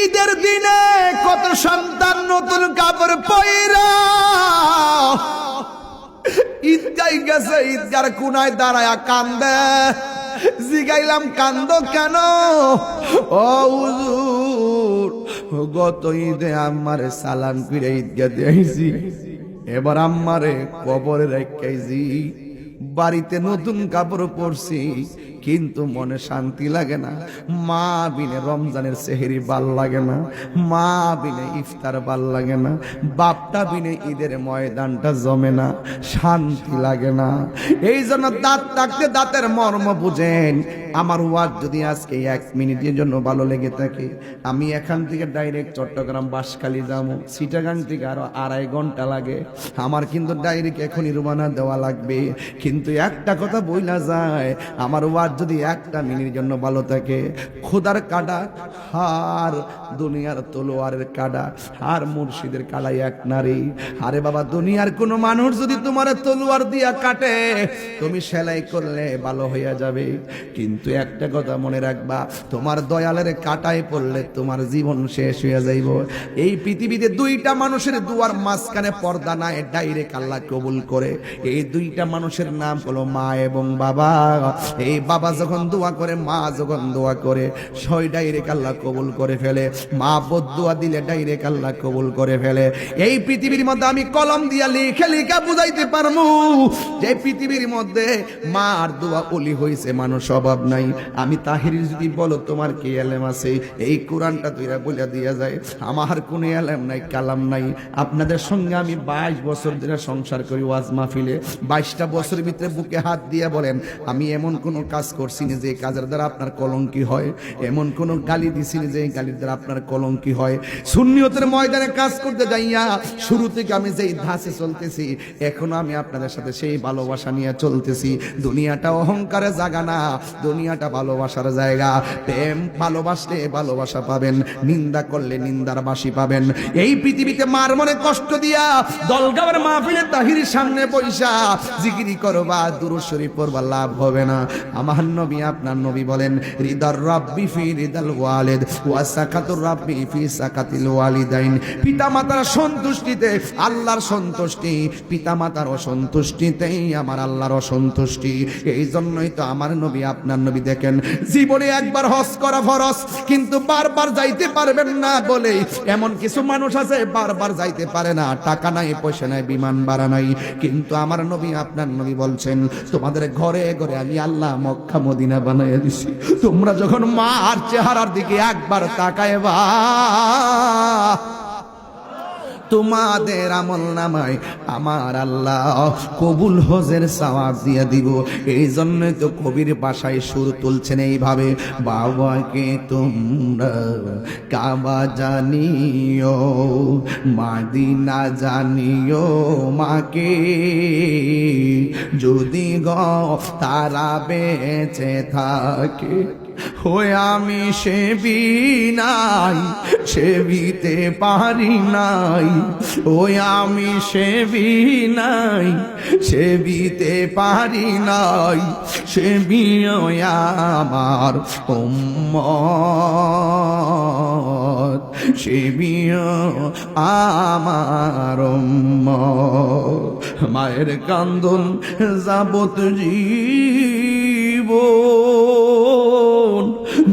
ঈদের দিনে কত সন্তান নতুন কাপড় পয়রা ঈদগায় গেছে, ঈদগার কোনায় দাঁড়ায়া কান্দে। জিগাইলাম কান্দ কেন? ও হুজুর, গত ঈদে আম্মারে সালাম ফিরে ঈদগা দিয়েছি, এবার আম্মারে কবরে রেখেছি। বাড়িতে নতুন কাপড় পরছি, কিন্তু মনে শান্তি লাগে না। মা বিনে রমজানের সেহরি ভাল লাগে না, মা বিনে ইফতার ভাল লাগে না, বাপটা বিনে ঈদের ময়দানটা জমে না, শান্তি লাগে না। এই জন্য দাঁত থাকতে দাঁতের মর্ম বুঝেন। আমার ওয়াজ যদি আজকে 1 মিনিটের জন্য ভালো লেগে থাকে, আমি এখান থেকে ডাইরেক্ট চট্টগ্রাম বাঁশখালী যাবো, চিটাগাং থেকে আরো 2.5 ঘন্টা লাগে। আমার কিন্তু ডাইরেক্ট এখনই রওনা দেওয়া লাগবে। কিন্তু একটা কথা বইলা যায়, আমার ওয়াজ যদি 1টা মিনিটের জন্য ভালো থাকে, খোদার কাটা হার দুনিয়ার তলোয়ারের কাটা, আর মুর্শিদের কালাই এক নারী। আরে বাবা, দুনিয়ার কোন মানুষ যদি তোমার তলোয়ার দিয়া কাটে, তুমি সেলাই করলে ভালো হইয়া যাবে। কিন্তু একটা কথা মনে রাখবা, তোমার দয়ালের কাটায় পড়লে তোমার জীবন শেষ হইয়া যাইব। এই পৃথিবীতে 2টা মানুষের দুয়ার মাঝখানে পর্দা নাই, ডাইরেক্ট আল্লাহ কবুল করে। এই 2টা মানুষের নাম হলো মা এবং বাবা। এই বাবা যখন দোয়া করে, মা যখন দোয়া করে, সই ডাইরেক্ট আল্লাহ কবুল করে ফেলে। মা বদদুয়া দিলে ডাইরেক্ট আল্লাহ কবুল করে ফেলে। এই পৃথিবীর মধ্যে আমি কলম দিয়া লিখে লিখে বুঝাইতে পারবো যে পৃথিবীর মধ্যে মার দোয়া ওলি হইছে, মানুষ অভাব নাই। আমি তাহির যদি বলো তোমার কি এলেম আছে, এই কোরআনটা তুইরা বলে দিয়া যায়, আমার কোনো এলেম নাই, কালাম নাই। আপনাদের সঙ্গে আমি 22 বছর ধরে সংসার করি ওয়াজ মাহফিলে। 22টা বছরের ভিতরে বুকে হাত দিয়ে বলেন, আমি এমন কোন কাজ করছি না যে কাজের দ্বারা আপনার কলঙ্কি হয়, এমন কোন গালি দিছি না যে গালির দ্বারা আপনার কলঙ্কি হয়। সুন্নিয়তের ময়দানে কাজ করতে যাইয়া শুরু থেকে আমি যেই ধাঁচে চলতেছি, এখনো আমি আপনাদের সাথে সেই ভালোবাসা নিয়ে চলতেছি। দুনিয়াটা অহংকারে জায়গা না, দুনিয়াটা ভালোবাসার জায়গা। প্রেম ভালোবাসলে ভালোবাসা পাবেন, নিন্দা করলে নিন্দার বাসি পাবেন। এই পৃথিবীতে মার মনে কষ্ট দিয়া দলগাঁওয়ের মাহফিলে তাহিরের সামনে পয়সা জিকিরি করবা, দুরূদ শরীফ পড়বা, লাভ হবে না। আমার নবী, আপনার নবী বলেন, রিদার রাব্বি ফি রিদাল ওয়ালিদ ওয়া সাকাতুর রাব্বি ফি সাকাতিল ওয়ালিদাইন। পিতা মাতার সন্তুষ্টিতে আল্লাহর সন্তুষ্টি, পিতা মাতার অসন্তুষ্টিতেই আমার আল্লাহর অসন্তুষ্টি। এই জন্যই তো আমার নবী, আপনার নবী দেখেন, জীবনে একবার হজ করা ফরজ, কিন্তু বারবার যাইতে পারবেন না বলে এমন কিছু মানুষ আছে বারবার যাইতে পারে না। টাকা নাই, পয়সা নাই, বিমান ভাড়া নাই, কিন্তু আমার নবী, আপনার নবী বলছেন, তোমাদের ঘরে ঘরে আমি আল্লাহ মক্কা মদিনা বানাইয়া দিছি। তোমরা যখন মার চেহারার দিকে একবার তাকায়বা, তোমাদের আমল নামায় আমার আল্লাহ কবুল হজের সওয়াব দিয়ে দিব। এই জন্যই তো কবির ভাষায় সুর তুলছেন এইভাবে, বাবাকে তোমরা কাবা জানিও, মাদিনা জানিও, মাকে যদি গো তারা বেঁচে থাকে, ওই আমি সেবি নাই, সেবিতে পারি নাই, ওই আমি সেবি নাই, সেবিতে পারি নাই, সেবিও আমার উম্মত, সেবিও আমার উম্মত। মায়ের কান্দন যাবত জীবন,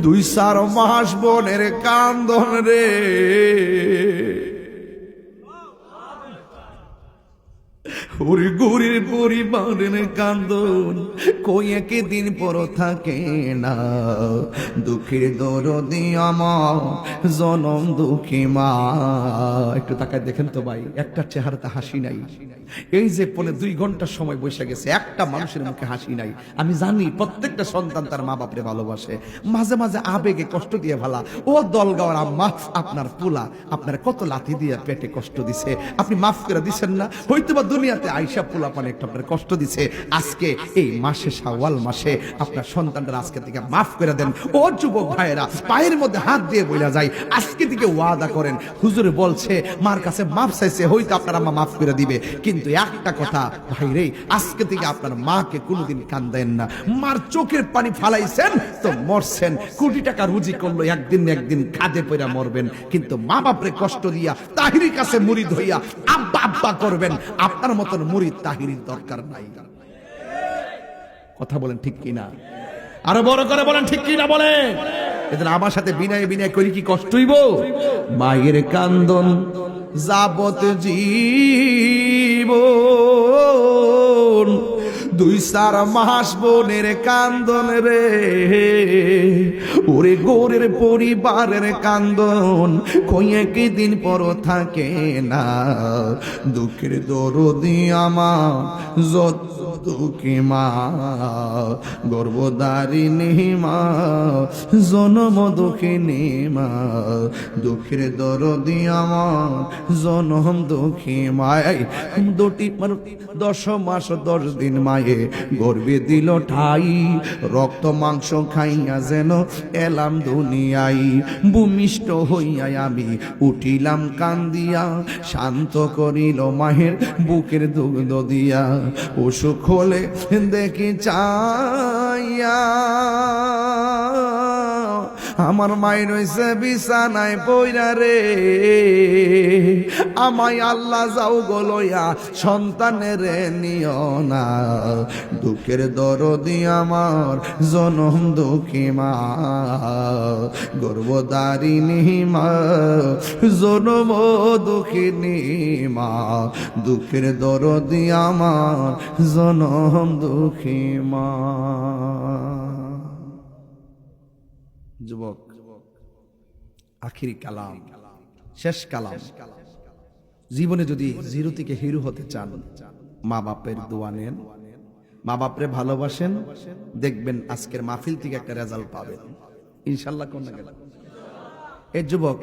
2-4 মাস বোনের কান্দন রে, গরিব পরিবারের কান্দন কই একদিন পর থাকে না। দুঃখের দরদি আমার জনম দুঃখী মা। একটু তাকায় দেখেন তো ভাই, একটা চেহারাতে হাসি নাই। এই যে 2 ঘন্টা সময় বসে গেছে, একটা মানুষের মুখে হাসি নাই। আমি জানি প্রত্যেকটা সন্তান তার মা বাপরে ভালোবাসে, মাঝে মাঝে আবেগে কষ্ট দিয়ে ভালা। ও দলগাঁওয়ের আম্মা, আপনার পোলা আপনার কত লাথি দিয়ে পেটে কষ্ট দিছে, আপনি মাফ করে দিচ্ছেন না? হয়তো বা দুনিয়াতে আইসা পোলাপান একটু আপনার কষ্ট দিছে, আজকে এই মাসে শাওয়াল মাসে আপনার সন্তানরা আজকে থেকে মাফ করে দেন। ও যুবক ভাইয়েরা, পায়ের মধ্যে হাত দিয়ে বইলা যায়, আজকে থেকে ওয়াদা করেন, হুজুর বলছে মার কাছে মাফ চাইছে, হয়তো আপনার আম্মা মাফ করে দিবে, কিন্তু একটা কথা ভাই রে, আজকে থেকে আপনার মাকে কোনোদিন কান্দেন না। মার চোখের পানি ফালাইছেন তো মরছেন, কোটি টাকা রুজি করলো, একদিন না একদিন খাদে পয়রা মরবেন, কিন্তু মা বাপরে কষ্ট দিয়া তাহিরির কাছে মুরিদ হইয়া আব্বা আব্বা করবেন। আপনার মতন মুরিদ তাহিরির দরকার নাই। কথা বলেন ঠিক কিনা? আরো বড় করে বলেন ঠিক কিনা বলেন। এদের আমার সাথে বিনয় বিনয় করি কি কষ্ট হইব? মায়ের কান্দন যাবত জীবন, 2-4 মাস বোনের কান্দন রে, ওরে গোরের পরিবারের কান্দন কয়েক দিন পর থাকে না। দুঃখের দরদি আমার যত দুঃখী মা, গর্ভধারিণী মা, জনম দুঃখিনী মা, দুঃখের দরদি আমার জনম দুঃখী মায়। দুটি 10 মাস 10 দিন মায়ে গর্বে দিল ঠাই, রক্ত মাংস খাইয়া যেন এলাম দুনিয়াই, ভূমিষ্ঠ হইয়া আমি উঠিলাম কান্দিয়া, শান্ত করিল মায়ের বুকের দুগ্ধ দিয়া, অসুখ হলে দেখি চাইয়া আমার মায়ের রয়েছে বিছানায় পইরা রে, আমায় আল্লাহ যাও গলইয়া সন্তানের নিও না। দুঃখের দরদি আমার জনম দুঃখী মা, গর্ভধারিণী মা, জনম দুঃখিনী মা, দুঃখের দরদি আমার জনম দুঃখী মা। যুবক, আখিরি কালাম, শেষ কালাম, জীবনে যদি জিরো থেকে হিরো হতে চান, মা বাপের দোয়া নেন, মা বাপরে ভালোবাসেন, দেখবেন আজকের মাহফিল থেকে একটা রেজাল্ট পাবেন ইনশাল্লাহ। কোন না গেল এই যুবক